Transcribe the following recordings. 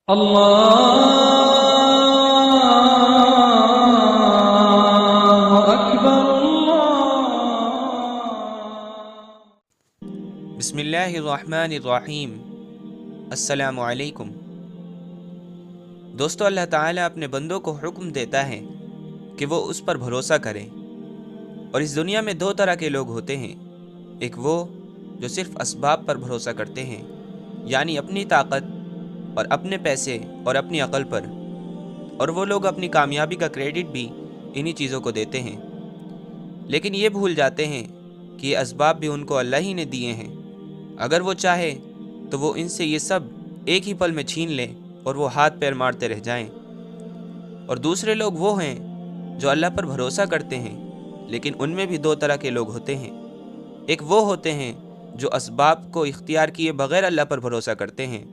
اللہ اکبر بسم اللہ الرحمن الرحیم۔ السلام علیکم دوستو، اللہ تعالیٰ اپنے بندوں کو حکم دیتا ہے کہ وہ اس پر بھروسہ کریں، اور اس دنیا میں دو طرح کے لوگ ہوتے ہیں۔ ایک وہ جو صرف اسباب پر بھروسہ کرتے ہیں، یعنی اپنی طاقت اور اپنے پیسے اور اپنی عقل پر، اور وہ لوگ اپنی کامیابی کا کریڈٹ بھی انہی چیزوں کو دیتے ہیں، لیکن یہ بھول جاتے ہیں کہ یہ اسباب بھی ان کو اللہ ہی نے دیے ہیں۔ اگر وہ چاہے تو وہ ان سے یہ سب ایک ہی پل میں چھین لے اور وہ ہاتھ پیر مارتے رہ جائیں۔ اور دوسرے لوگ وہ ہیں جو اللہ پر بھروسہ کرتے ہیں، لیکن ان میں بھی دو طرح کے لوگ ہوتے ہیں۔ ایک وہ ہوتے ہیں جو اسباب کو اختیار کیے بغیر اللہ پر بھروسہ کرتے ہیں،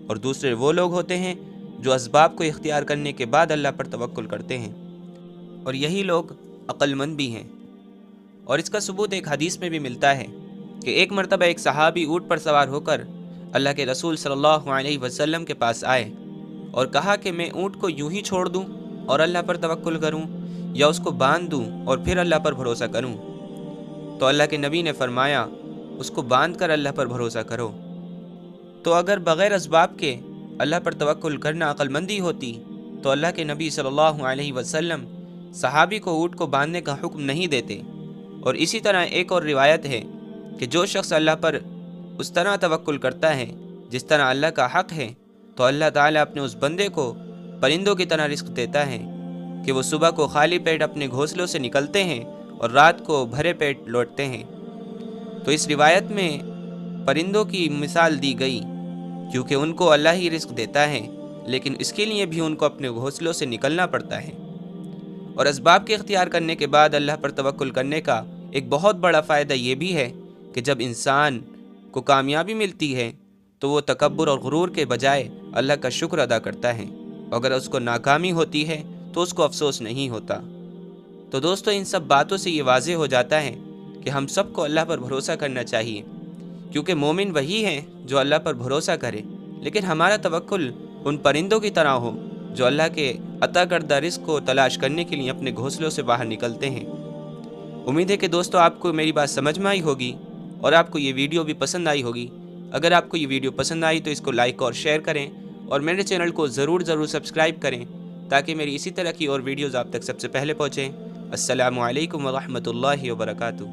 اور دوسرے وہ لوگ ہوتے ہیں جو اسباب کو اختیار کرنے کے بعد اللہ پر توکل کرتے ہیں، اور یہی لوگ عقل مند بھی ہیں۔ اور اس کا ثبوت ایک حدیث میں بھی ملتا ہے کہ ایک مرتبہ ایک صحابی اونٹ پر سوار ہو کر اللہ کے رسول صلی اللہ علیہ وسلم کے پاس آئے اور کہا کہ میں اونٹ کو یوں ہی چھوڑ دوں اور اللہ پر توکل کروں، یا اس کو باندھ دوں اور پھر اللہ پر بھروسہ کروں؟ تو اللہ کے نبی نے فرمایا، اس کو باندھ کر اللہ پر بھروسہ کرو۔ تو اگر بغیر اسباب کے اللہ پر توکل کرنا عقل مندی ہوتی تو اللہ کے نبی صلی اللہ علیہ وسلم صحابی کو اونٹ کو باندھنے کا حکم نہیں دیتے۔ اور اسی طرح ایک اور روایت ہے کہ جو شخص اللہ پر اس طرح توکل کرتا ہے جس طرح اللہ کا حق ہے، تو اللہ تعالیٰ اپنے اس بندے کو پرندوں کی طرح رزق دیتا ہے کہ وہ صبح کو خالی پیٹ اپنے گھونسلوں سے نکلتے ہیں اور رات کو بھرے پیٹ لوٹتے ہیں۔ تو اس روایت میں پرندوں کی مثال دی گئی کیونکہ ان کو اللہ ہی رزق دیتا ہے، لیکن اس کے لیے بھی ان کو اپنے گھونسلوں سے نکلنا پڑتا ہے۔ اور اسباب کے اختیار کرنے کے بعد اللہ پر توکل کرنے کا ایک بہت بڑا فائدہ یہ بھی ہے کہ جب انسان کو کامیابی ملتی ہے تو وہ تکبر اور غرور کے بجائے اللہ کا شکر ادا کرتا ہے، اگر اس کو ناکامی ہوتی ہے تو اس کو افسوس نہیں ہوتا۔ تو دوستو، ان سب باتوں سے یہ واضح ہو جاتا ہے کہ ہم سب کو اللہ پر بھروسہ کرنا چاہیے، کیونکہ مومن وہی ہے جو اللہ پر بھروسہ کرے، لیکن ہمارا توکل ان پرندوں کی طرح ہو جو اللہ کے عطا کردہ رزق کو تلاش کرنے کے لیے اپنے گھونسلوں سے باہر نکلتے ہیں۔ امید ہے کہ دوستو آپ کو میری بات سمجھ میں آئی ہوگی اور آپ کو یہ ویڈیو بھی پسند آئی ہوگی۔ اگر آپ کو یہ ویڈیو پسند آئی تو اس کو لائک اور شیئر کریں، اور میرے چینل کو ضرور سبسکرائب کریں تاکہ میری اسی طرح کی اور ویڈیوز آپ تک سب سے پہلے پہنچیں۔ السلام علیکم ورحمۃ اللہ وبرکاتہ۔